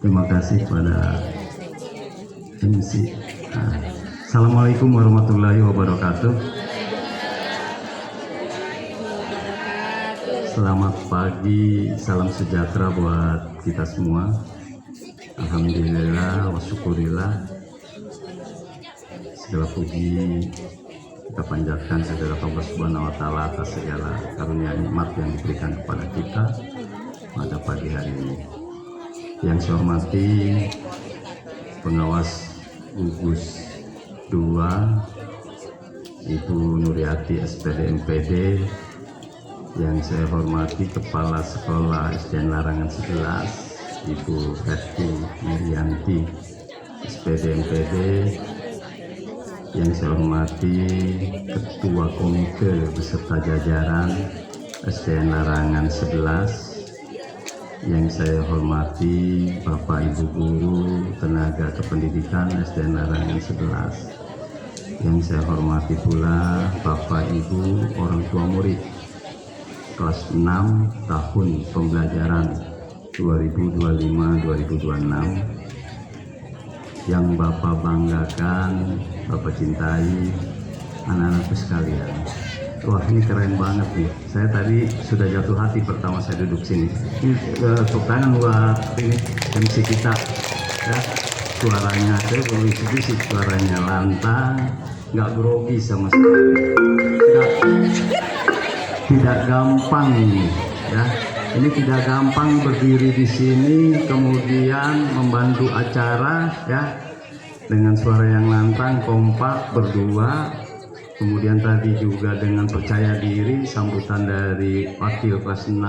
Terima kasih pada MC. Assalamualaikum warahmatullahi wabarakatuh. Selamat pagi, salam sejahtera buat kita semua. Alhamdulillah wa syukurillah, segala puji kita panjatkan kepada Allah Subhanahu wa taala atas segala karunia nikmat yang diberikan kepada kita pada pagi hari ini. Yang saya hormati pengawas gugus 2 Ibu Nuriati SPD MPD, yang saya hormati Kepala Sekolah SDN Larangan 11 Ibu Hesti Mirianti SPD MPD, yang saya hormati Ketua Komite beserta jajaran SDN Larangan 11, yang saya hormati Bapak Ibu Guru Tenaga Kependidikan SDN Larangan 11, yang saya hormati pula Bapak Ibu orang tua murid kelas 6 tahun pembelajaran 2025-2026, yang Bapak banggakan, Bapak cintai, anak-anakku sekalian. Wah, ini keren banget nih. Saya tadi sudah jatuh hati pertama saya duduk sini. Ini tepuk tangan buat ini MC kita. Ya, suaranya saya belum bisik, suaranya lantang, nggak grogi sama sekali. Tidak gampang ini, ya. Ini tidak gampang berdiri di sini kemudian membantu acara, ya, dengan suara yang lantang, kompak, berdua. Kemudian tadi juga dengan percaya diri, sambutan dari wakil kelas 6,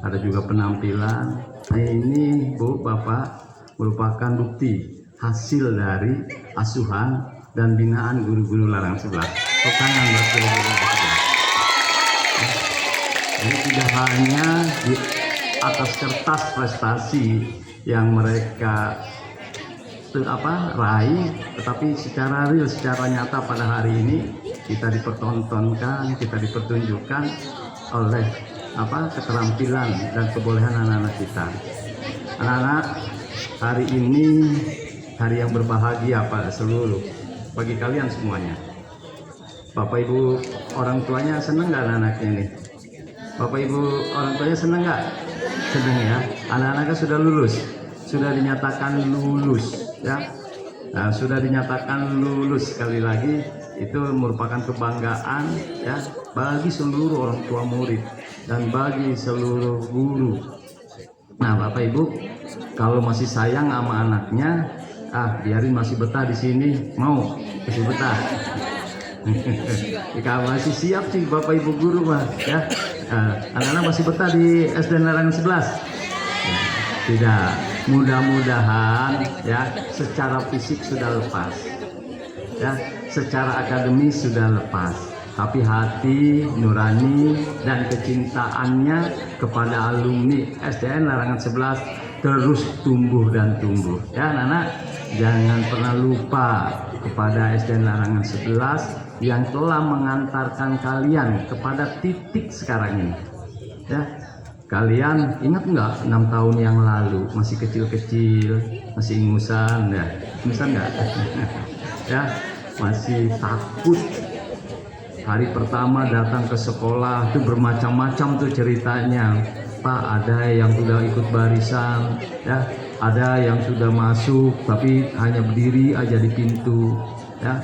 ada juga penampilan. Nah, ini Bu, Bapak, merupakan bukti hasil dari asuhan dan binaan guru-guru Larangan 11. Tangan buat guru-guru Larangan 11. Jadi tidak hanya di atas kertas prestasi yang mereka raih, tetapi secara real, secara nyata pada hari ini kita dipertontonkan, kita dipertunjukkan oleh keterampilan dan kebolehan anak-anak kita. Anak-anak, hari ini hari yang berbahagia pada seluruh bagi kalian semuanya. Bapak Ibu orang tuanya senang nggak anak-anaknya ini? Bapak Ibu orang tuanya senang nggak? Senang ya. Anak-anaknya sudah lulus, sudah dinyatakan lulus, ya. Nah, sudah dinyatakan lulus, sekali lagi itu merupakan kebanggaan, ya, bagi seluruh orang tua murid dan bagi seluruh guru. Nah, Bapak Ibu kalau masih sayang sama anaknya, biarin masih betah di sini, mau masih betah. Jika masih siap sih Bapak Ibu guru mah, ya. Anak-anak masih betah di SDN Larangan 11? Tidak. Mudah-mudahan, ya, secara fisik sudah lepas, ya, secara akademis sudah lepas, tapi hati nurani dan kecintaannya kepada alumni SDN Larangan 11 terus tumbuh dan tumbuh. Ya, anak-anak, jangan pernah lupa kepada SDN Larangan 11 yang telah mengantarkan kalian kepada titik sekarang ini. Ya, kalian ingat nggak 6 tahun yang lalu masih kecil-kecil, masih ingusan, ya, ingusan nggak? Ya, masih takut. Hari pertama datang ke sekolah itu bermacam-macam tuh ceritanya. Pak, ada yang sudah ikut barisan, ya, ada yang sudah masuk tapi hanya berdiri aja di pintu, ya.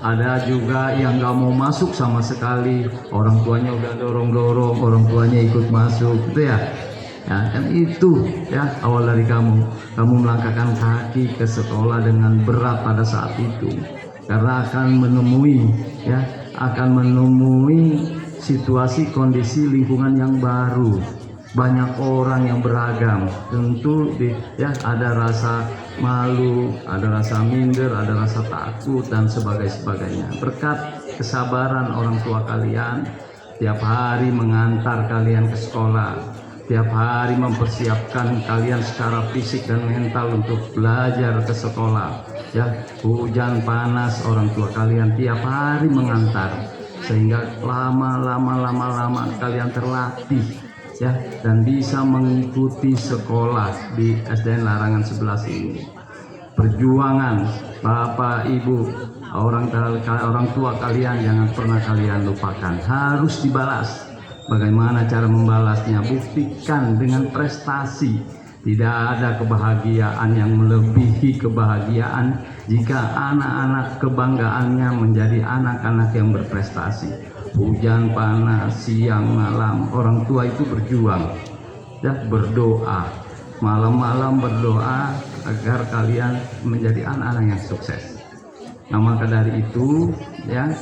Ada juga yang nggak mau masuk sama sekali, orang tuanya udah dorong-dorong, orang tuanya ikut masuk, gitu ya. Ya, kan itu, ya, awal dari kamu melangkahkan kaki ke sekolah dengan berat pada saat itu, karena akan menemui, ya, akan menemui situasi kondisi lingkungan yang baru, banyak orang yang beragam, tentu ya, ada rasa malu, ada rasa minder, ada rasa takut dan sebagainya. Berkat kesabaran orang tua kalian, tiap hari mengantar kalian ke sekolah, tiap hari mempersiapkan kalian secara fisik dan mental untuk belajar ke sekolah, ya, hujan panas orang tua kalian tiap hari mengantar, sehingga lama kalian terlatih ya, dan bisa mengikuti sekolah di SDN Larangan 11 ini. Perjuangan Bapak Ibu, orang tua kalian jangan pernah kalian lupakan, harus dibalas. Bagaimana cara membalasnya? Buktikan dengan prestasi. Tidak ada kebahagiaan yang melebihi kebahagiaan jika anak-anak kebanggaannya menjadi anak-anak yang berprestasi. Hujan, panas, siang, malam, orang tua itu berjuang, ya, berdoa, malam-malam berdoa agar kalian menjadi anak-anak yang sukses. Nah, maka dari itu, ya,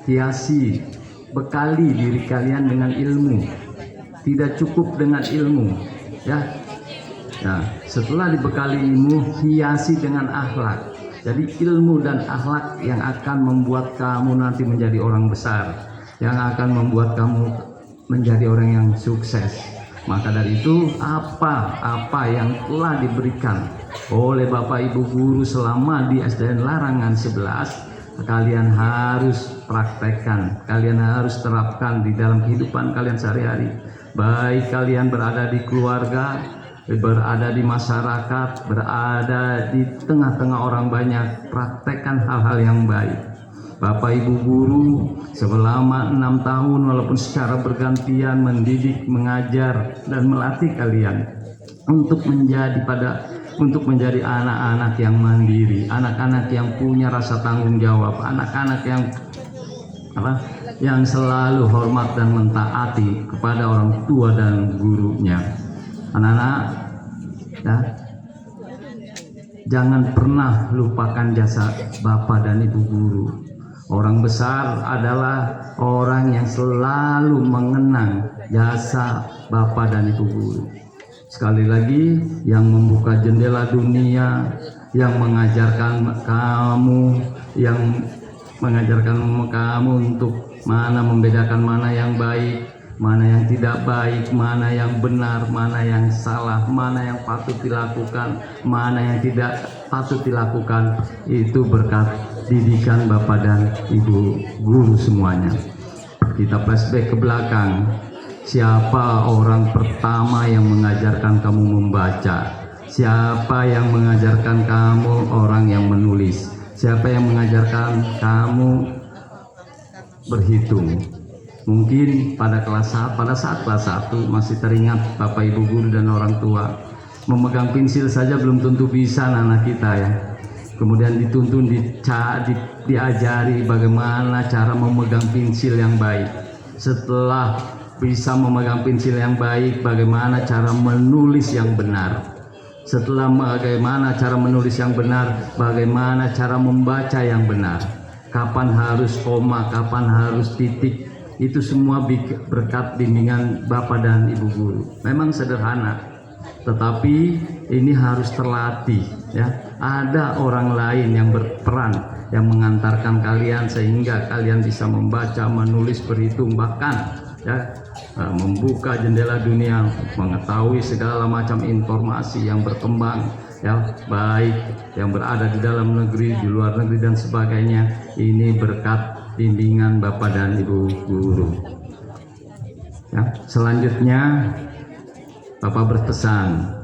hiasi, bekali diri kalian dengan ilmu. Tidak cukup dengan ilmu, ya. Nah, setelah dibekali ilmu, hiasi dengan akhlak. Jadi ilmu dan akhlak yang akan membuat kamu nanti menjadi orang besar, yang akan membuat kamu menjadi orang yang sukses. Maka dari itu, apa yang telah diberikan oleh Bapak Ibu guru selama di SDN Larangan 11, kalian harus praktekkan, kalian harus terapkan di dalam kehidupan kalian sehari-hari. Baik kalian berada di keluarga, berada di masyarakat, berada di tengah-tengah orang banyak, praktekkan hal-hal yang baik. Bapak Ibu guru selama 6 tahun walaupun secara bergantian mendidik, mengajar, dan melatih kalian untuk menjadi anak-anak yang mandiri, anak-anak yang punya rasa tanggung jawab, anak-anak yang selalu hormat dan mentaati kepada orang tua dan gurunya. Anak-anak, ya, jangan pernah lupakan jasa Bapak dan Ibu guru. Orang besar adalah orang yang selalu mengenang jasa Bapak dan Ibu guru. Sekali lagi, yang membuka jendela dunia, yang mengajarkan kamu untuk membedakan mana yang baik, mana yang tidak baik, mana yang benar, mana yang salah, mana yang patut dilakukan, mana yang tidak patut dilakukan. Itu berkat didikan Bapak dan Ibu guru semuanya. Kita flashback ke belakang. Siapa orang pertama yang mengajarkan kamu membaca? Siapa yang mengajarkan kamu orang yang menulis? Siapa yang mengajarkan kamu berhitung? Mungkin pada saat kelas 1 masih teringat Bapak Ibu guru dan orang tua, memegang pensil saja belum tentu bisa anak kita, ya. Kemudian dituntun, diajari bagaimana cara memegang pensil yang baik. Setelah bisa memegang pensil yang baik, bagaimana cara menulis yang benar. Setelah bagaimana cara menulis yang benar, bagaimana cara membaca yang benar. Kapan harus koma, kapan harus titik. Itu semua berkat bimbingan Bapak dan Ibu guru. Memang sederhana, tetapi ini harus terlatih, ya. Ada orang lain yang berperan, yang mengantarkan kalian sehingga kalian bisa membaca, menulis, berhitung, bahkan, ya, membuka jendela dunia, mengetahui segala macam informasi yang berkembang, ya, baik yang berada di dalam negeri, di luar negeri, dan sebagainya. Ini berkat bimbingan Bapak dan Ibu guru, ya. Selanjutnya Bapak berpesan,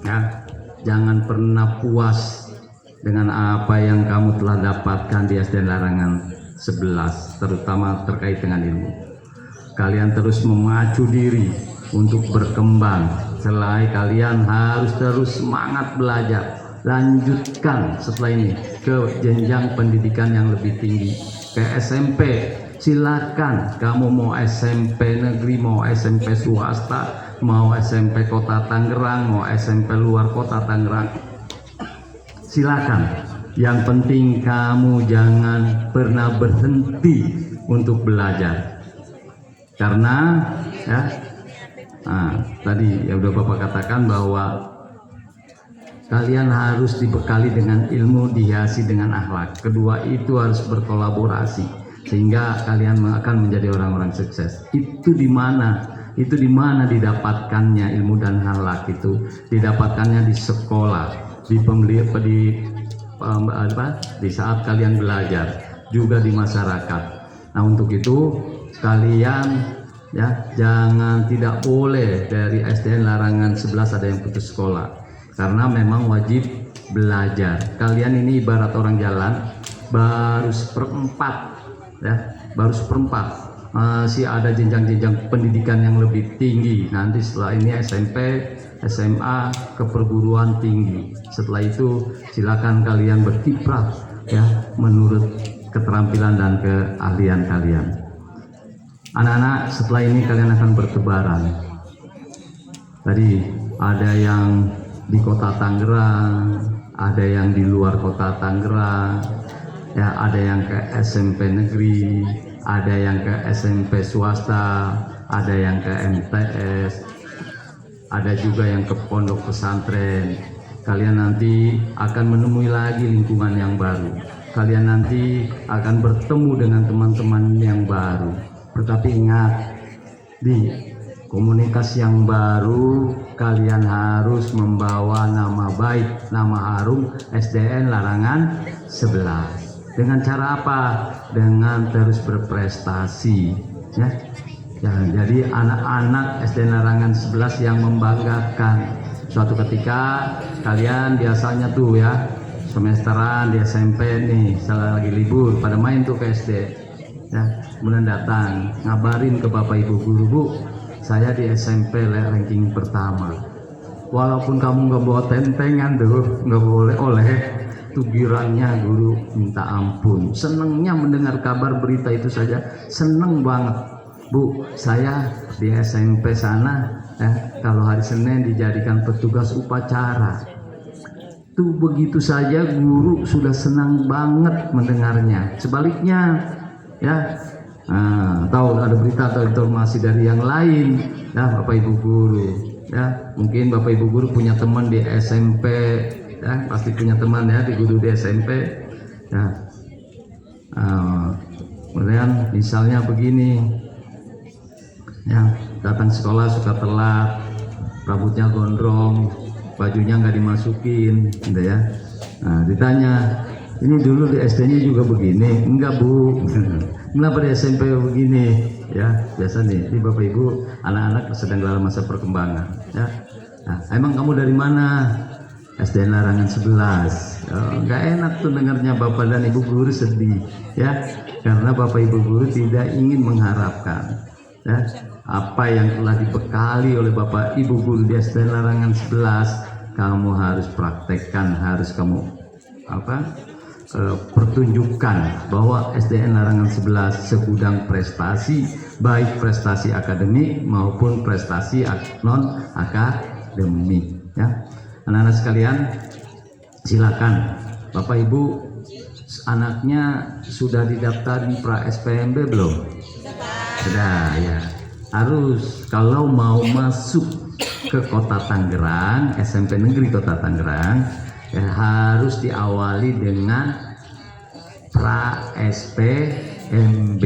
ya, jangan pernah puas dengan apa yang kamu telah dapatkan di SDN Larangan 11, terutama terkait dengan ilmu. Kalian terus memacu diri untuk berkembang. Selain kalian harus terus semangat belajar, lanjutkan setelah ini ke jenjang pendidikan yang lebih tinggi, ke SMP. Silakan, kamu mau SMP negeri, mau SMP swasta, mau SMP Kota Tangerang, mau SMP luar Kota Tangerang, silakan. Yang penting kamu jangan pernah berhenti untuk belajar. Karena, ya, tadi ya udah Bapak katakan bahwa kalian harus dibekali dengan ilmu, dihiasi dengan akhlak. Kedua itu harus berkolaborasi sehingga kalian akan menjadi orang-orang sukses. Itu di mana? Itu di mana didapatkannya ilmu dan akhlak itu? Didapatkannya di sekolah, di saat kalian belajar, juga di masyarakat. Nah, untuk itu kalian ya, jangan, tidak boleh dari SDN Larangan 11 ada yang putus sekolah, karena memang wajib belajar. Kalian ini ibarat orang jalan baru seperempat, ya, baru seperempat, masih ada jenjang-jenjang pendidikan yang lebih tinggi. Nanti setelah ini SMP, SMA, ke perguruan tinggi. Setelah itu silakan kalian berkiprah, ya, menurut keterampilan dan keahlian kalian. Anak-anak, setelah ini kalian akan bertebaran. Tadi ada yang di kota Tangerang, ada yang di luar kota Tangerang, ya, ada yang ke SMP negeri, ada yang ke SMP swasta, ada yang ke MTS, ada juga yang ke pondok pesantren. Kalian nanti akan menemui lagi lingkungan yang baru. Kalian nanti akan bertemu dengan teman-teman yang baru. Tetapi ingat, di komunitas yang baru kalian harus membawa nama baik, nama harum SDN Larangan 11. Dengan cara apa? Dengan terus berprestasi, ya. Ya, jadi anak-anak SDN Larangan 11 yang membanggakan. Suatu ketika kalian biasanya tuh, ya, semesteran di SMP nih, setelah lagi libur pada main tuh ke SD, ya, kemudian datang ngabarin ke Bapak Ibu guru, Bu, saya di SMP ranking pertama. Walaupun kamu nggak bawa tentengan tuh, nggak boleh oleh, tugirannya guru minta ampun. Senengnya mendengar kabar berita itu saja, seneng banget. Bu, saya di SMP sana, kalau hari Senin dijadikan petugas upacara. Tuh begitu saja guru sudah senang banget mendengarnya. Sebaliknya, ya, tahu ada berita atau informasi dari yang lain, ya, Bapak Ibu guru, ya, mungkin Bapak Ibu guru punya teman di SMP, ya, pasti punya teman, ya, di guru di SMP, ya. Kemudian misalnya begini, ya, datang sekolah suka telat, rambutnya gondrong, bajunya nggak dimasukin, gitu ya. Nah, ditanya, ini dulu di SD-nya juga begini? Enggak, Bu. Kenapa di SMP begini? Ya, biasa nih, ini Bapak Ibu, anak-anak sedang dalam masa perkembangan, ya. Nah, emang kamu dari mana? SDN Larangan 11. Oh, nggak enak tuh dengarnya Bapak dan Ibu guru sedih, ya, karena Bapak Ibu guru tidak ingin mengharapkan, ya, apa yang telah dibekali oleh Bapak Ibu guru di SDN Larangan 11 kamu harus praktekkan, harus kamu pertunjukkan bahwa SDN Larangan 11 segudang prestasi, baik prestasi akademik maupun prestasi non akademik, ya. Anak-anak sekalian, silakan Bapak Ibu, anaknya sudah didaftarin pra SPMB belum? Sudah, ya. Harus, kalau mau masuk ke kota Tangerang, SMP negeri kota Tangerang, ya, harus diawali dengan pra SPMB,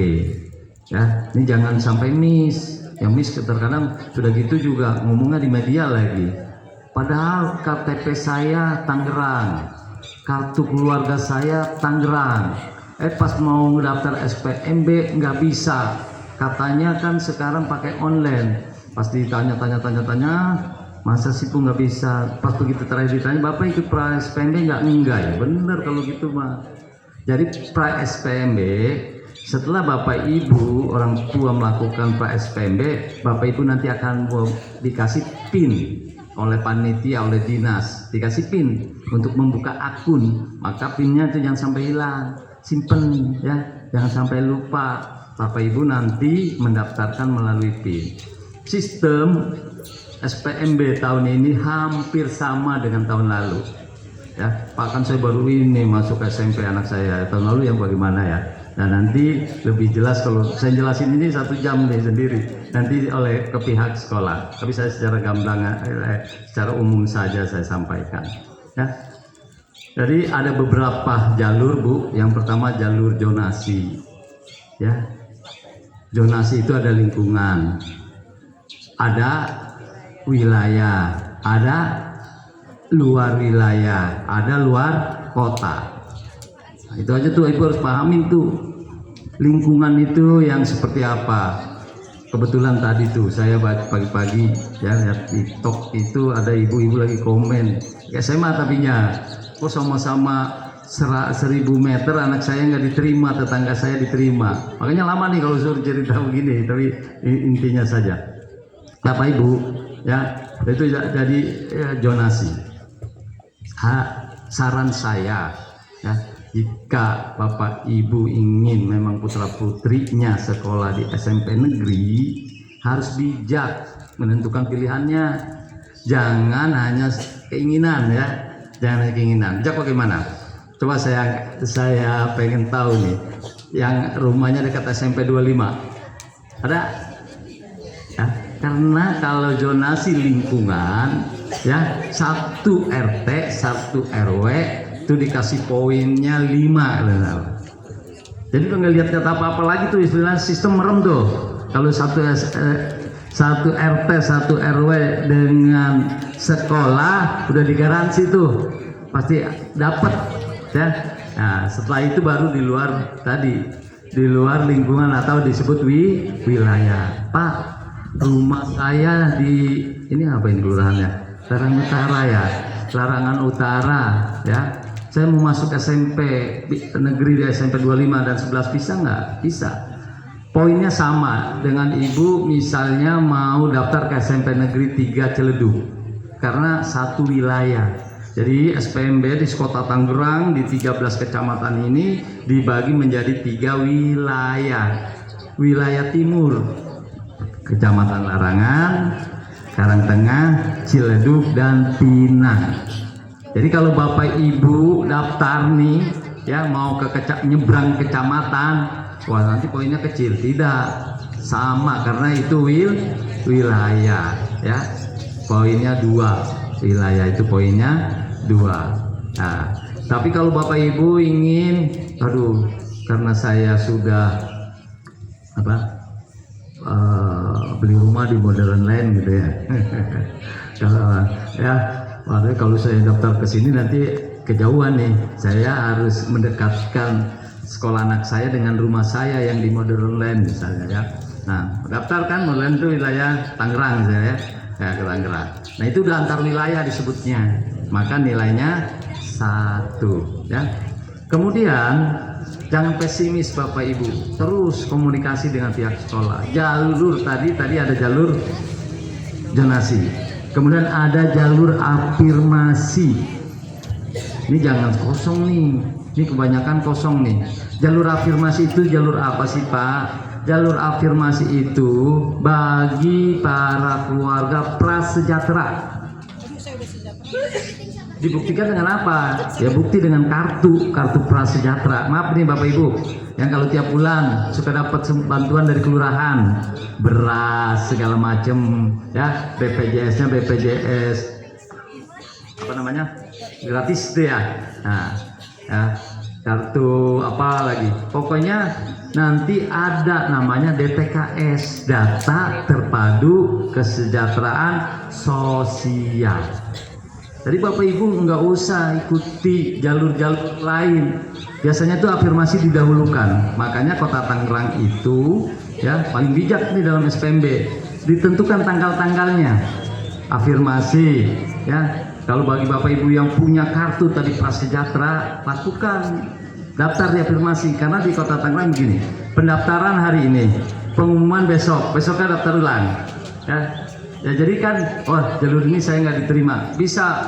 ya. Ini jangan sampai miss. Yang miss terkadang sudah gitu juga ngomongnya di media lagi, padahal KTP saya Tangerang, kartu keluarga saya Tangerang, pas mau daftar SPMB nggak bisa, katanya kan sekarang pakai online. Pasti tanya, masa sih pun nggak bisa. Pas begitu terakhir ditanya, Bapak ikut pra SPMB nggak? Enggak, ya bener kalau gitu mah. Jadi pra SPMB, setelah Bapak Ibu orang tua melakukan pra SPMB, Bapak Ibu nanti akan dikasih PIN oleh panitia, oleh dinas, dikasih PIN untuk membuka akun. Maka PIN-nya itu jangan sampai hilang, simpen, ya, jangan sampai lupa. Bapak Ibu nanti mendaftarkan melalui PIN. Sistem SPMB tahun ini hampir sama dengan tahun lalu, ya. Bahkan saya baru ini masuk SMP anak saya, tahun lalu yang bagaimana, ya. Nah, nanti lebih jelas kalau saya jelasin ini 1 jam nih sendiri, nanti oleh ke pihak sekolah. Tapi saya secara gamblang, secara umum saja saya sampaikan, ya. Jadi ada beberapa jalur, Bu. Yang pertama jalur zonasi, ya. Zonasi itu ada lingkungan, ada wilayah, ada luar wilayah, ada luar kota. Nah, itu aja tuh Ibu harus pahamin tuh. Lingkungan itu yang seperti apa? kebetulan tadi tuh saya pagi-pagi ya lihat TikTok itu ada ibu-ibu lagi komen SMA tapinya kok sama-sama 1000 meter anak saya nggak diterima, tetangga saya diterima. Makanya lama nih kalau suruh cerita begini, tapi intinya saja Bapak Ibu ya itu jadi zonasi. Saran saya ya, jika Bapak Ibu ingin memang putra putrinya sekolah di SMP negeri, harus bijak menentukan pilihannya. Jangan hanya keinginan ya, jangan hanya keinginan. Bijak bagaimana? Coba saya pengen tahu nih, yang rumahnya dekat SMP 25 ada? Ya, karena kalau zonasi lingkungan ya 1 RT 1 RW itu dikasih poinnya 5. Jadi nggak lihat kata apa-apa lagi tuh, istilah sistem merem tuh. Kalau satu RT 1 RW dengan sekolah udah digaransi tuh pasti dapat ya. Nah, setelah itu baru di luar lingkungan atau disebut wilayah. Pak, rumah saya di ini apa ini kelurahannya? Larangan Utara ya. Larangan Utara ya. Saya mau masuk SMP negeri di SMP 25 dan 11 bisa nggak? Bisa. Poinnya sama dengan ibu misalnya mau daftar ke SMP negeri 3 Ciledug karena satu wilayah. Jadi SPMB di Kota Tangerang di 13 kecamatan ini dibagi menjadi 3 wilayah. Wilayah timur Kecamatan Larangan, Karangtengah, Ciledug dan Pinang. Jadi kalau Bapak Ibu daftar nih ya mau ke nyebrang kecamatan, wah nanti poinnya kecil. Tidak, sama karena itu wilayah ya. Poinnya 2. Wilayah itu poinnya 2. Nah, tapi kalau Bapak Ibu ingin, karena saya sudah beli rumah di Modern Land gitu ya. Kalau saya daftar ke sini nanti kejauhan nih. Saya harus mendekatkan sekolah anak saya dengan rumah saya yang di Modern Land misalnya ya. Nah, daftar kan Modern Land itu wilayah Tangerang misalnya ya, ke Tangerang. Nah, itu udah antar wilayah disebutnya. Maka nilainya 1 ya. Kemudian jangan pesimis Bapak Ibu, terus komunikasi dengan pihak sekolah. Jalur tadi ada jalur zonasi, kemudian ada jalur afirmasi. Ini jangan kosong nih, ini kebanyakan kosong nih. Jalur afirmasi itu jalur apa sih Pak? Jalur afirmasi itu bagi para keluarga prasejahtera. Dibuktikan dengan apa? Ya bukti dengan kartu prasejahtera. Maaf nih Bapak Ibu, yang kalau tiap bulan suka dapat bantuan dari kelurahan, beras segala macam, ya BPJS-nya BPJS apa namanya gratis deh ya. Nah, ya kartu apa lagi? Pokoknya nanti ada namanya DTKS, Data Terpadu Kesejahteraan Sosial. Jadi Bapak Ibu nggak usah ikuti jalur-jalur lain. Biasanya itu afirmasi didahulukan. Makanya Kota Tangerang itu ya paling bijak nih dalam SPMB. Ditentukan tanggal-tanggalnya. Afirmasi ya. Kalau bagi Bapak Ibu yang punya kartu tadi prasejahtera, lakukan daftar di afirmasi. Karena di Kota Tangerang begini, pendaftaran hari ini, pengumuman besoknya daftar ulang. Ya jadi kan, jalur ini saya nggak diterima, bisa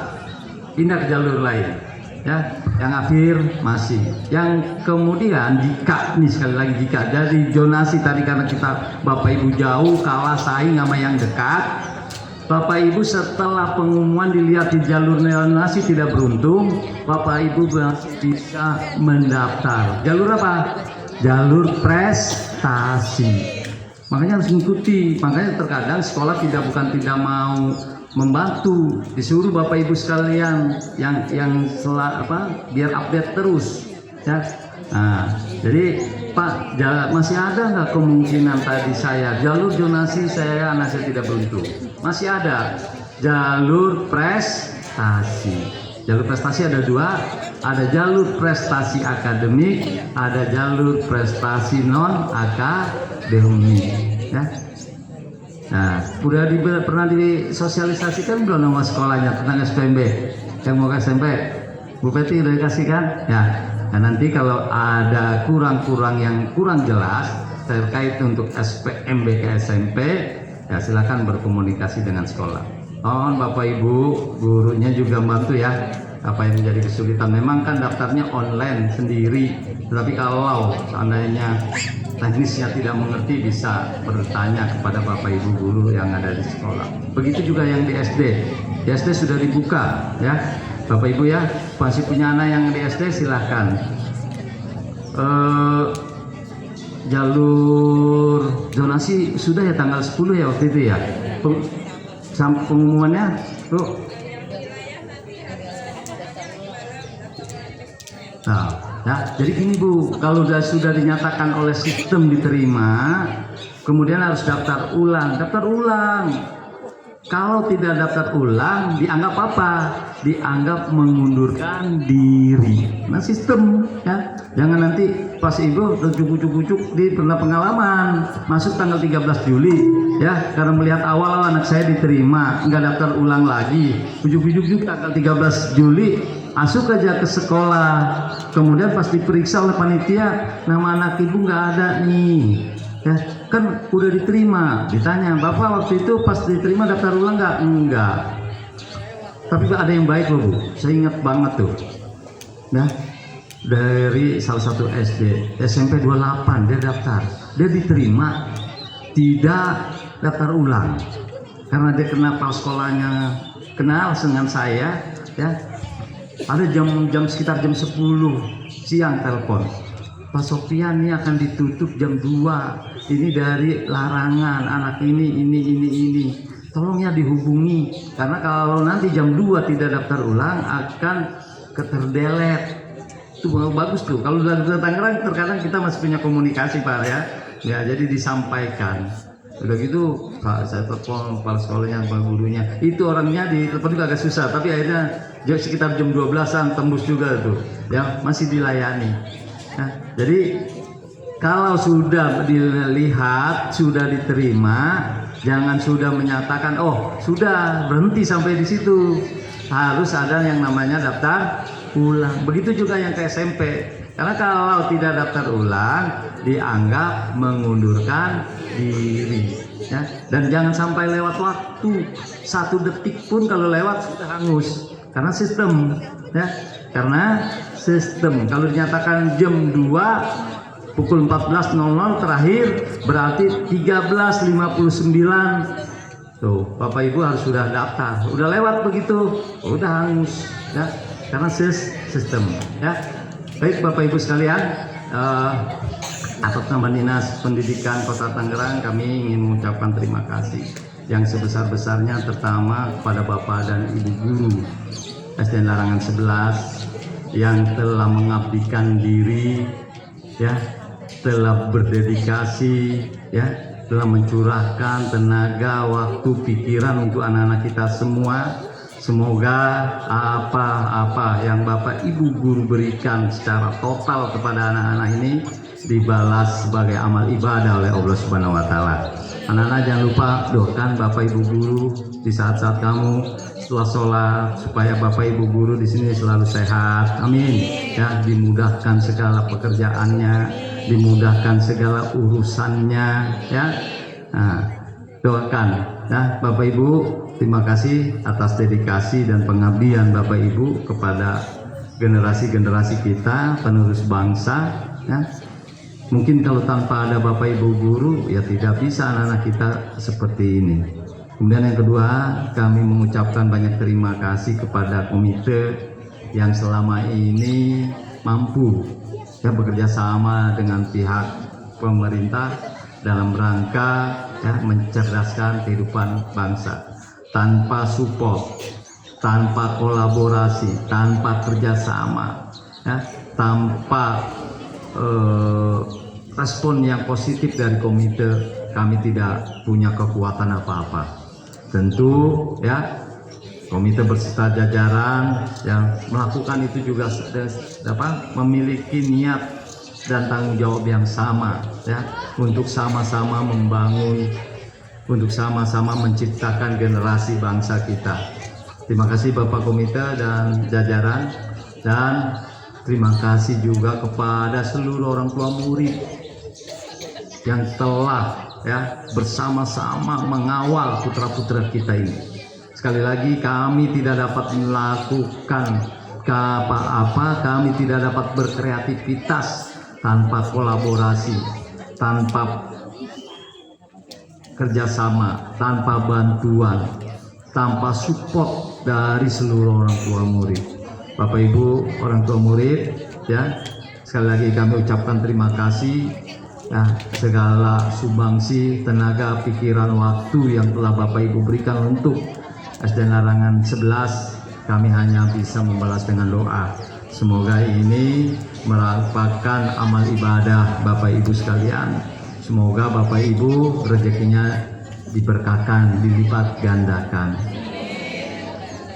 pindah ke jalur lain, ya. Yang afirmasi, yang kemudian jika nih sekali lagi jika dari zonasi tadi karena kita Bapak Ibu jauh kalah saing sama yang dekat, Bapak Ibu setelah pengumuman dilihat di jalur zonasi tidak beruntung, Bapak Ibu bisa mendaftar. Jalur apa? Jalur prestasi. Makanya harus mengikuti. Makanya terkadang sekolah bukan tidak mau membantu, disuruh Bapak Ibu sekalian yang biar update terus ya. Nah, jadi Pak, masih ada nggak kemungkinan tadi saya jalur zonasi anak saya tidak beruntung? Masih ada jalur prestasi. Jalur prestasi ada 2, ada jalur prestasi akademik, ada jalur prestasi non akademik ya. Nah, pernah disosialisasikan belum nama sekolahnya tentang SPMB? Yang mau ke SMP, Bu Peti udah dikasih kan? Ya. Nah, nanti kalau ada yang kurang jelas terkait untuk SPMB ke SMP, ya silakan berkomunikasi dengan sekolah. Mohon Bapak Ibu gurunya juga bantu ya. Apa yang menjadi kesulitan, memang kan daftarnya online sendiri, tetapi kalau seandainya teknisnya tidak mengerti bisa bertanya kepada Bapak Ibu guru yang ada di sekolah. Begitu juga yang di SD. Di SD sudah dibuka ya. Bapak Ibu ya, masih punya anak yang di SD silahkan. Jalur zonasi sudah ya tanggal 10 ya waktu itu ya. Pengumumannya tuh. Nah, ya, jadi gini Bu, kalau sudah dinyatakan oleh sistem diterima, kemudian harus daftar ulang. Kalau tidak daftar ulang, dianggap apa? Dianggap mengundurkan diri. Nah, sistem ya. Jangan nanti pas Ibu ujuk-ujuk di pernah pengalaman masuk tanggal 13 Juli ya, karena melihat awal anak saya diterima, nggak daftar ulang lagi. Ujuk-ujuk tanggal 13 Juli masuk aja ke sekolah, kemudian pas diperiksa oleh panitia, nama anak Ibu nggak ada nih. Ya, kan udah diterima, ditanya, Bapak waktu itu pas diterima daftar ulang nggak? Enggak. Tapi ada yang baik loh Bu, saya ingat banget tuh. Nah, dari salah satu SD, SMP 28 dia daftar, dia diterima, tidak daftar ulang. Karena dia kenal sekolahnya, kenal dengan saya, ya. Ada sekitar jam 10 siang telepon. Pak Sofian ini akan ditutup jam 2. Ini dari larangan anak ini. Tolong ya dihubungi. Karena kalau nanti jam 2 tidak daftar ulang akan keterdelet. Itu bagus tuh. Kalau udah Tangerang terkadang kita masih punya komunikasi Pak ya. Ya jadi disampaikan. Udah gitu Pak, saya telepon kepala sekolahnya, kepala gurunya. Itu orangnya di telepon juga agak susah, tapi akhirnya sekitar jam 12-an tembus juga tuh. Ya masih dilayani. Nah, jadi kalau sudah dilihat, sudah diterima, jangan sudah menyatakan, oh sudah berhenti sampai di situ. Harus ada yang namanya daftar ulang. Begitu juga yang ke SMP. Karena kalau tidak daftar ulang, dianggap mengundurkan diri. Ya. Dan jangan sampai lewat waktu. 1 detik pun kalau lewat sudah hangus. Karena sistem. Ya. Karena sistem. Kalau dinyatakan jam 2 pukul 14.00 terakhir berarti 13.59. Tuh, Bapak Ibu harus sudah daftar. Udah lewat begitu, udah hangus ya. Karena sistem ya. Baik Bapak Ibu sekalian, atas nama Dinas Pendidikan Kota Tangerang kami ingin mengucapkan terima kasih yang sebesar-besarnya pertama kepada Bapak dan Ibu guru SDN Larangan 11 yang telah mengabdikan diri ya, telah berdedikasi ya, telah mencurahkan tenaga, waktu, pikiran untuk anak-anak kita semua. Semoga apa-apa yang Bapak Ibu guru berikan secara total kepada anak-anak ini dibalas sebagai amal ibadah oleh Allah Subhanahu wa taala. Anak-anak jangan lupa doakan Bapak Ibu guru di saat-saat kamu setelah sholat supaya Bapak Ibu guru di sini selalu sehat. Amin. Ya, dimudahkan segala pekerjaannya, dimudahkan segala urusannya ya. Nah, doakan ya Bapak Ibu. Terima kasih atas dedikasi dan pengabdian Bapak Ibu kepada generasi-generasi kita, penerus bangsa ya. Mungkin kalau tanpa ada Bapak Ibu guru ya tidak bisa anak-anak kita seperti ini. Kemudian yang kedua, kami mengucapkan banyak terima kasih kepada komite yang selama ini mampu ya bekerja sama dengan pihak pemerintah dalam rangka ya mencerdaskan kehidupan bangsa. Tanpa support, tanpa kolaborasi, tanpa kerjasama, ya, tanpa respon yang positif dari komite, kami tidak punya kekuatan apa-apa. Tentu, ya, komite berserta jajaran yang melakukan itu juga memiliki niat dan tanggung jawab yang sama, ya, untuk sama-sama membangun untuk sama-sama menciptakan generasi bangsa kita. Terima kasih Bapak Komite dan jajaran, dan terima kasih juga kepada seluruh orang tua murid yang telah bersama-sama mengawal putra-putra kita ini. Sekali lagi, kami tidak dapat melakukan apa-apa, kami tidak dapat berkreativitas tanpa kolaborasi, tanpa kerjasama, tanpa bantuan, tanpa support dari seluruh orang tua murid. Bapak Ibu orang tua murid, sekali lagi kami ucapkan terima kasih segala sumbangsi, tenaga, pikiran, waktu yang telah Bapak Ibu berikan untuk SDN Larangan 11. Kami hanya bisa membalas dengan doa. Semoga ini merupakan amal ibadah Bapak Ibu sekalian. Semoga Bapak Ibu rezekinya diberkahkan, dilipat gandakan.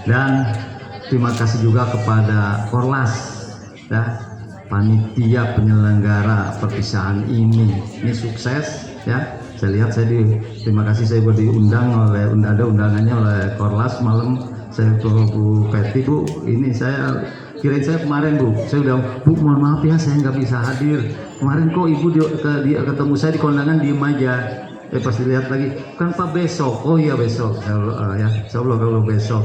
Dan terima kasih juga kepada Korlas, panitia penyelenggara perpisahan ini sukses, Saya lihat terima kasih saya diundang oleh ada undangannya oleh Korlas malam. Saya ke Bu Peti, Bu, ini saya kirain saya kemarin, Bu, saya udah, Bu, mohon maaf ya saya nggak bisa hadir kemarin, kok Ibu ketemu saya di kondangan diem aja. Pas dilihat lagi, kan Pak besok. Oh iya besok, insya Allah kalau besok,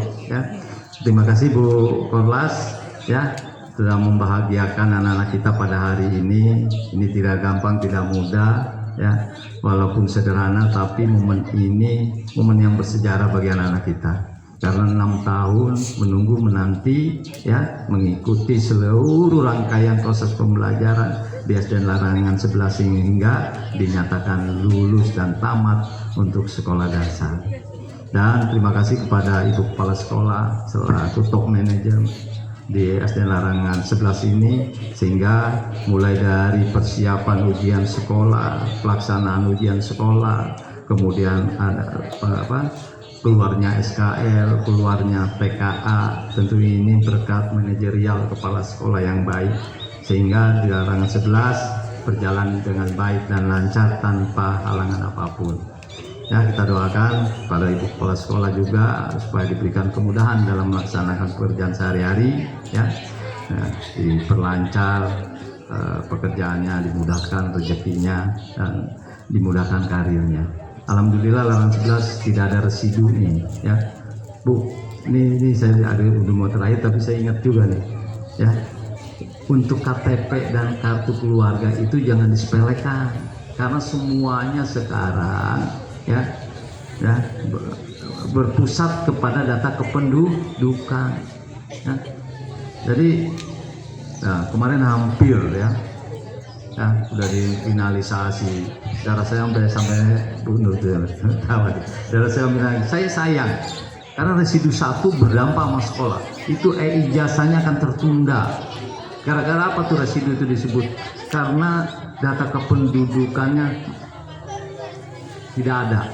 Terima kasih Bu Korlas, sudah membahagiakan anak-anak kita pada hari ini. Ini tidak gampang, tidak mudah, walaupun sederhana, tapi momen ini momen yang bersejarah bagi anak-anak kita. Karena 6 tahun menunggu menanti, mengikuti seluruh rangkaian proses pembelajaran di SDN Larangan 11 sehingga dinyatakan lulus dan tamat untuk sekolah dasar. Dan terima kasih kepada Ibu Kepala Sekolah selaku top manajer di SDN Larangan 11 ini, sehingga mulai dari persiapan ujian sekolah, pelaksanaan ujian sekolah, kemudian ada keluarnya SKL, keluarnya PKA, tentu ini berkat manajerial kepala sekolah yang baik, sehingga di Larangan 11 berjalan dengan baik dan lancar tanpa halangan apapun. Kita doakan pada Ibu Kepala Sekolah juga supaya diberikan kemudahan dalam melaksanakan pekerjaan sehari-hari, diperlancar pekerjaannya, dimudahkan rezekinya, dan dimudahkan karirnya. Alhamdulillah Larangan 11 tidak ada residu nih, Bu. Ini saya udah mau terakhir, tapi saya ingat juga nih, untuk KTP dan kartu keluarga itu jangan disepelekan, karena semuanya sekarang berpusat kepada data kependudukan. Jadi kemarin hampir sudah difinalisasi. Darah saya sampai bunuh darah saya sayang karena residu 1 berdampak sama sekolah. Itu ijazahnya akan tertunda. Gara-gara apa tuh residu itu disebut? Karena data kependudukannya tidak ada.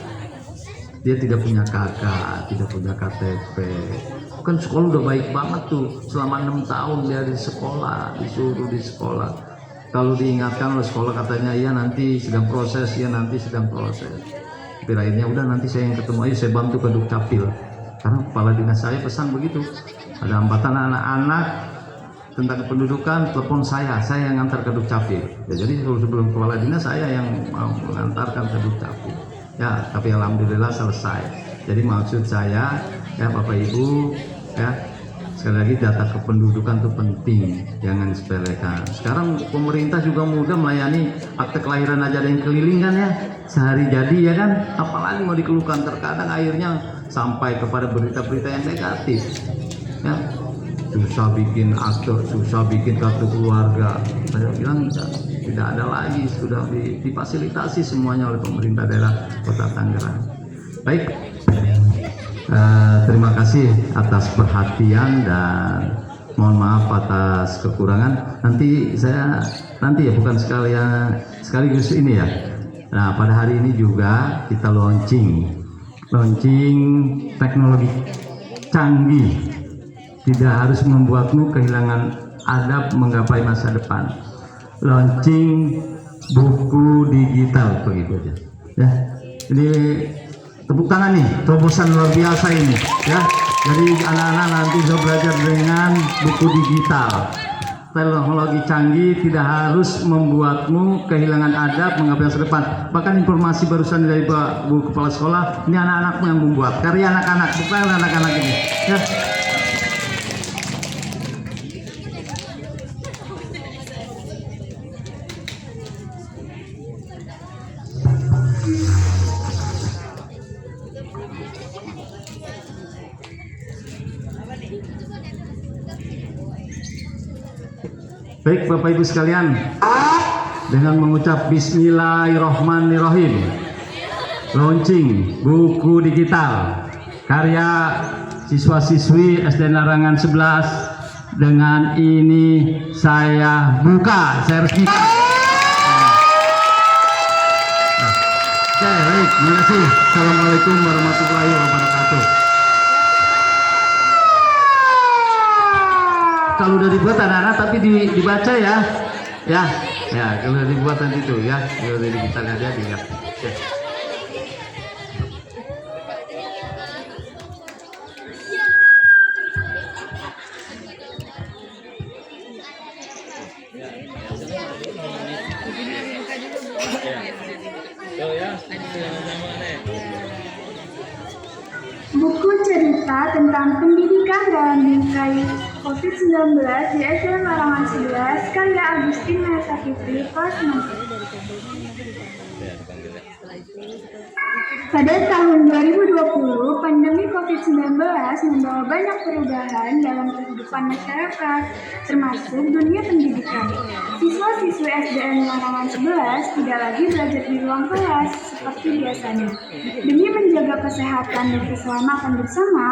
Dia tidak punya KK, tidak punya KTP. Kan sekolah udah baik banget tuh. Selama 6 tahun dia di sekolah, disuruh di sekolah. Kalau diingatkan oleh sekolah katanya, iya nanti sedang proses, Tapi akhirnya udah nanti saya yang ketemu, ayo saya bantu ke Dukcapil. Karena kepala dinas saya pesan begitu. Ada hambatan anak-anak tentang kependudukan, telepon saya yang ngantar ke Dukcapil. Jadi sebelum kepala dinas saya yang mengantarkan ke Dukcapil. Tapi alhamdulillah selesai. Jadi maksud saya, Bapak Ibu, sekali lagi data kependudukan itu penting, jangan disepelekan. Sekarang pemerintah juga mudah melayani akte kelahiran aja, ada yang keliling kan sehari jadi kan, apalagi mau dikeluhkan. Terkadang akhirnya sampai kepada berita-berita yang negatif, susah bikin akte, susah bikin kartu keluarga. Saya bilang tidak ada lagi, sudah difasilitasi semuanya oleh pemerintah daerah Kota Tangerang. Baik. Terima kasih atas perhatian dan mohon maaf atas kekurangan. Nanti bukan sekaligus ini ya. Nah, pada hari ini juga kita launching teknologi canggih. Tidak harus membuatmu kehilangan adab menggapai masa depan. Launching buku digital begitu aja. Ini Tepuk tangan nih, terobosan luar biasa ini ya. Jadi anak-anak nanti bisa belajar dengan buku digital. Teknologi canggih tidak harus membuatmu kehilangan adab, menggapai masa depan. Bahkan informasi barusan dari Bu Kepala Sekolah, ini anak-anakmu yang membuat, karya anak-anak, bukan anak-anak ini ya. Baik Bapak Ibu sekalian, dengan mengucap Bismillahirrohmanirrohim, launching buku digital karya siswa-siswi SD Larangan 11. Dengan ini saya buka, saya resmikan. Oke, baik, terima kasih. Assalamualaikum warahmatullahi wabarakatuh. Kalau udah dibuat anak-anak tapi dibaca ya, kalau udah dibuat nanti itu ya, kalau udah kita lihat ya. Buku cerita tentang pendidikan dalam bingkai COVID-19 di SD Larangan 11 karya Agustin Mahesa Fitri kelas 6. Pada tahun 2020, pandemi COVID-19 membawa banyak perubahan dalam kehidupan masyarakat, termasuk dunia pendidikan. Siswa-siswi SDN Larangan 11 tidak lagi belajar di ruang kelas seperti biasanya. Demi menjaga kesehatan dan keselamatan bersama,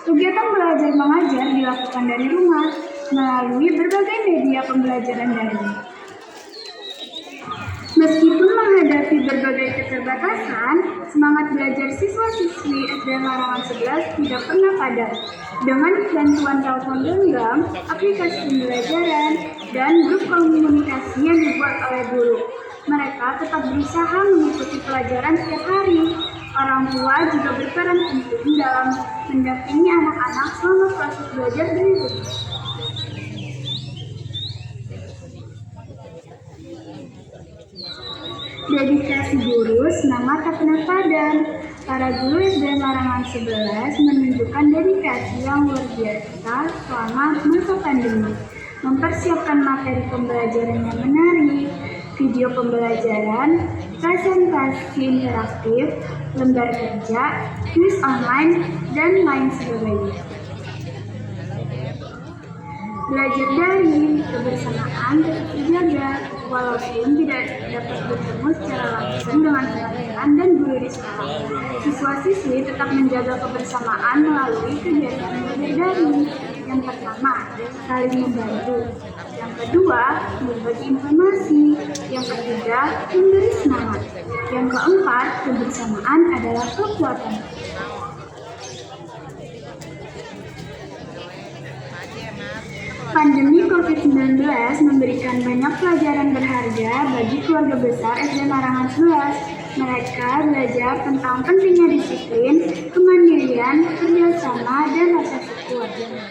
kegiatan belajar mengajar dilakukan dari rumah melalui berbagai media pembelajaran daring. Meskipun menghadapi berbagai keterbatasan, semangat belajar siswa-siswi SD Larangan 11 tidak pernah padam. Dengan bantuan telepon genggam, aplikasi pembelajaran, dan grup komunikasi yang dibuat oleh guru, mereka tetap berusaha mengikuti pelajaran setiap hari. Orang tua juga berperan penting dalam mendampingi anak-anak selama proses belajar dari rumah. Dedikasi guru semangat tak pernah padam. Para guru SD Larangan 11 menunjukkan dedikasi yang luar biasa selama masa pandemi. Mempersiapkan materi pembelajaran yang menarik, video pembelajaran, presentasi interaktif, lembar kerja, kuis online, dan lain sebagainya. Belajar daring, kebersamaan tetap terjaga, walaupun tidak dapat bertemu secara langsung dengan pelajaran dan guru di sekolah. Siswa-siswi tetap menjaga kebersamaan melalui kegiatan belajar daring. Yang pertama, saling membantu. Yang kedua, berbagi informasi. Yang ketiga, memberi semangat. Yang keempat, kebersamaan adalah kekuatan. Pandemi COVID-19 memberikan banyak pelajaran berharga bagi keluarga besar SD Larangan 11. Mereka belajar tentang pentingnya disiplin, kemandirian, kerjasama, dan rasa syukur.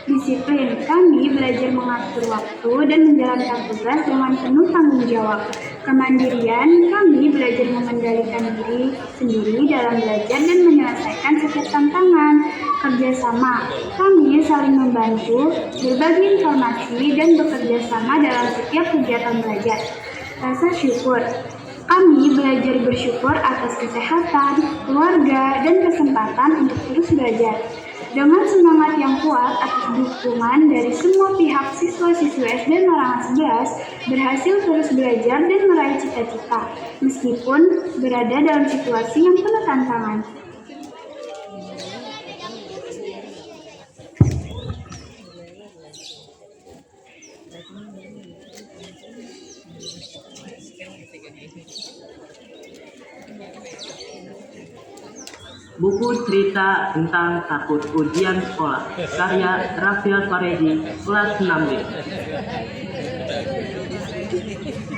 Disiplin, kami belajar mengatur waktu dan menjalankan tugas dengan penuh tanggung jawab. Kemandirian, kami belajar mengendalikan diri sendiri dalam belajar dan menyelesaikan setiap tantangan. Kerjasama, kami saling membantu, berbagi informasi, dan bekerja sama dalam setiap kegiatan belajar. Rasa syukur, kami belajar bersyukur atas kesehatan, keluarga, dan kesempatan untuk terus belajar. Dengan semangat yang kuat atas dukungan dari semua pihak, siswa-siswi SD Larangan 11 berhasil terus belajar dan meraih cita-cita, meskipun berada dalam situasi yang penuh tantangan. Buku cerita tentang takut ujian sekolah, karya Rafael Faredi, kelas 6B.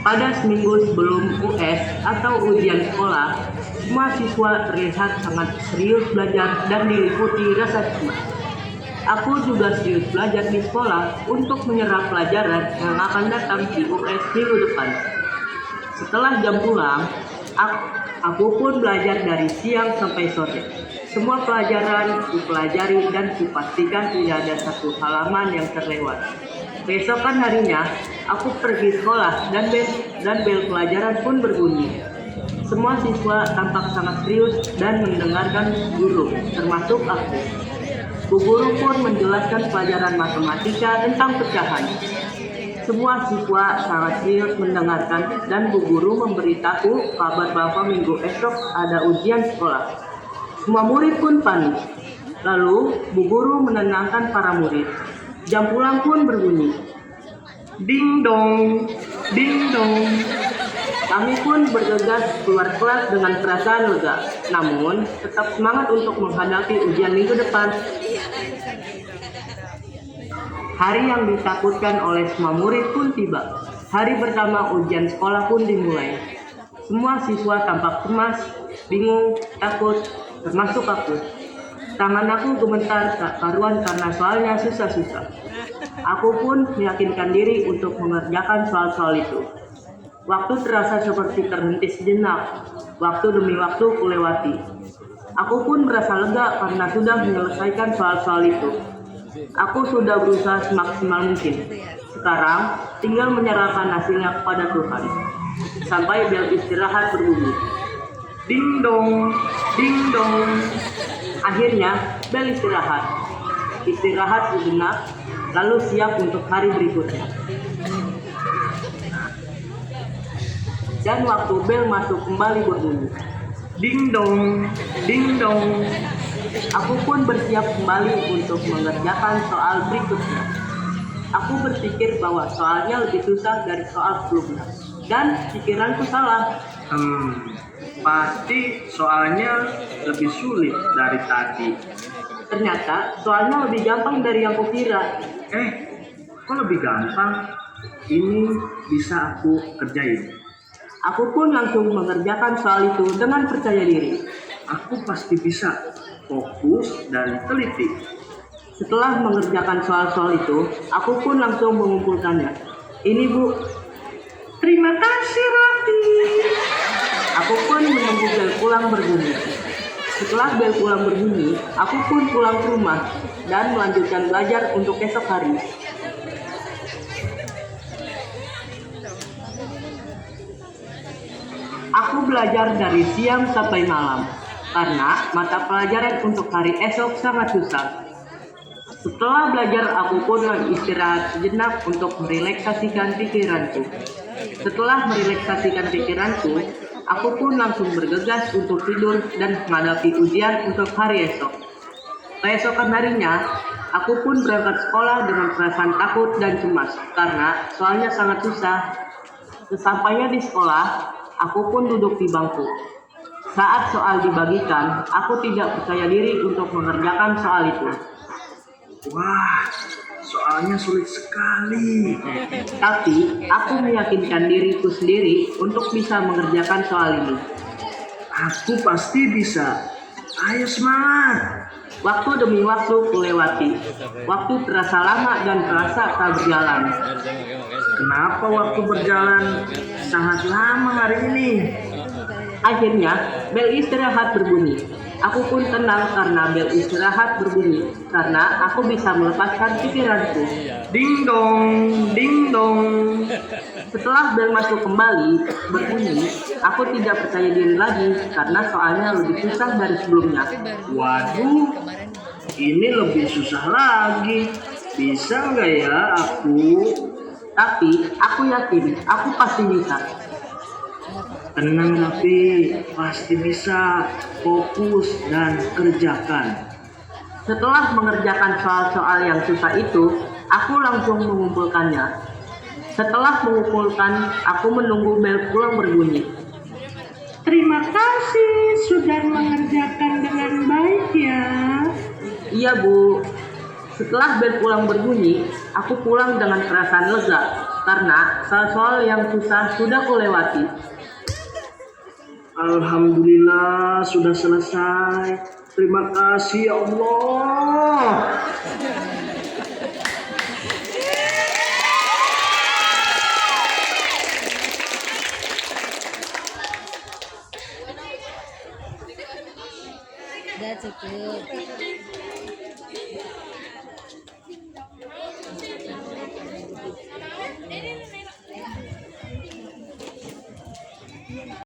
Pada seminggu sebelum US atau ujian sekolah, Semua siswa terlihat sangat serius belajar dan diliputi rasa cemas. Aku juga serius belajar di sekolah untuk menyerap pelajaran yang akan datang di US minggu depan. Setelah jam pulang, aku pun belajar dari siang sampai sore. Semua pelajaran kupelajari dan kupastikan tidak ada satu halaman yang terlewat. Keesokan harinya, aku pergi sekolah dan bel pelajaran pun berbunyi. Semua siswa tampak sangat serius dan mendengarkan guru, termasuk aku. Bu guru pun menjelaskan pelajaran matematika tentang pecahan. Semua siswa sangat serius mendengarkan dan bu guru memberitahu kabar bahwa minggu esok ada ujian sekolah. Semua murid pun panik. Lalu bu guru menenangkan para murid. Jam pulang pun berbunyi. Ding dong, ding dong. Kami pun bergegas keluar kelas dengan perasaan lega, namun tetap semangat untuk menghadapi ujian minggu depan. Hari yang ditakutkan oleh semua murid pun tiba. Hari pertama ujian sekolah pun dimulai. Semua siswa tampak cemas, bingung, takut, termasuk aku. Tangan aku gemetar tak karuan karena soalnya susah-susah. Aku pun meyakinkan diri untuk mengerjakan soal-soal itu. Waktu terasa seperti terhenti sejenak. Waktu demi waktu kulewati. Aku pun merasa lega karena sudah menyelesaikan soal-soal itu. Aku sudah berusaha semaksimal mungkin. Sekarang tinggal menyerahkan hasilnya kepada Tuhan. Sampai bel istirahat berbunyi. Ding dong, ding dong. Akhirnya bel istirahat. Istirahat sejenak, lalu siap untuk hari berikutnya. Dan waktu bel masuk kembali berbunyi. Ding dong, ding dong. Aku pun bersiap kembali untuk mengerjakan soal berikutnya. Aku berpikir bahwa soalnya lebih susah dari soal sebelumnya. Dan pikiranku salah. Pasti soalnya lebih sulit dari tadi. Ternyata soalnya lebih gampang dari yang kukira. Kok lebih gampang? Ini bisa aku kerjain. Aku pun langsung mengerjakan soal itu dengan percaya diri. Aku pasti bisa. Fokus dan teliti. Setelah mengerjakan soal-soal itu, aku pun langsung mengumpulkannya. Ini Bu. Terima kasih Raffi. Aku pun menunggu bel pulang berbunyi. Setelah bel pulang berbunyi, aku pun pulang ke rumah dan melanjutkan belajar untuk esok hari. Aku belajar dari siang sampai malam karena mata pelajaran untuk hari esok sangat susah. Setelah belajar, aku pun istirahat sejenak untuk merelaksasikan pikiranku. Setelah merelaksasikan pikiranku, aku pun langsung bergegas untuk tidur dan menghadapi ujian untuk hari esok. Keesokan harinya, aku pun berangkat sekolah dengan perasaan takut dan cemas karena soalnya sangat susah. Sesampainya di sekolah, aku pun duduk di bangku. Saat soal dibagikan, aku tidak percaya diri untuk mengerjakan soal itu. Wah, soalnya sulit sekali. Tapi, aku meyakinkan diriku sendiri untuk bisa mengerjakan soal ini. Aku pasti bisa. Ayo semangat. Waktu demi waktu kulewati. Waktu terasa lama dan terasa tak berjalan. Kenapa waktu berjalan sangat lama hari ini? Akhirnya, bel istirahat berbunyi. Aku pun tenang karena bel istirahat berbunyi, karena aku bisa melepaskan pikiranku. Ding dong, ding dong. Setelah bel masuk kembali berbunyi, aku tidak percaya diri lagi karena soalnya lebih susah dari sebelumnya. Waduh, ini lebih susah lagi. Bisa nggak ya aku? Tapi aku yakin aku pasti bisa. Tenang Raffi, pasti bisa. Fokus dan kerjakan. Setelah mengerjakan soal-soal yang susah itu, aku langsung mengumpulkannya. Setelah mengumpulkan, aku menunggu bel pulang berbunyi. Terima kasih sudah mengerjakan dengan baik ya. Iya Bu. Setelah bel pulang berbunyi, aku pulang dengan perasaan lega karena soal-soal yang susah sudah kulewati. Alhamdulillah sudah selesai. Terima kasih ya Allah. Udah cukup.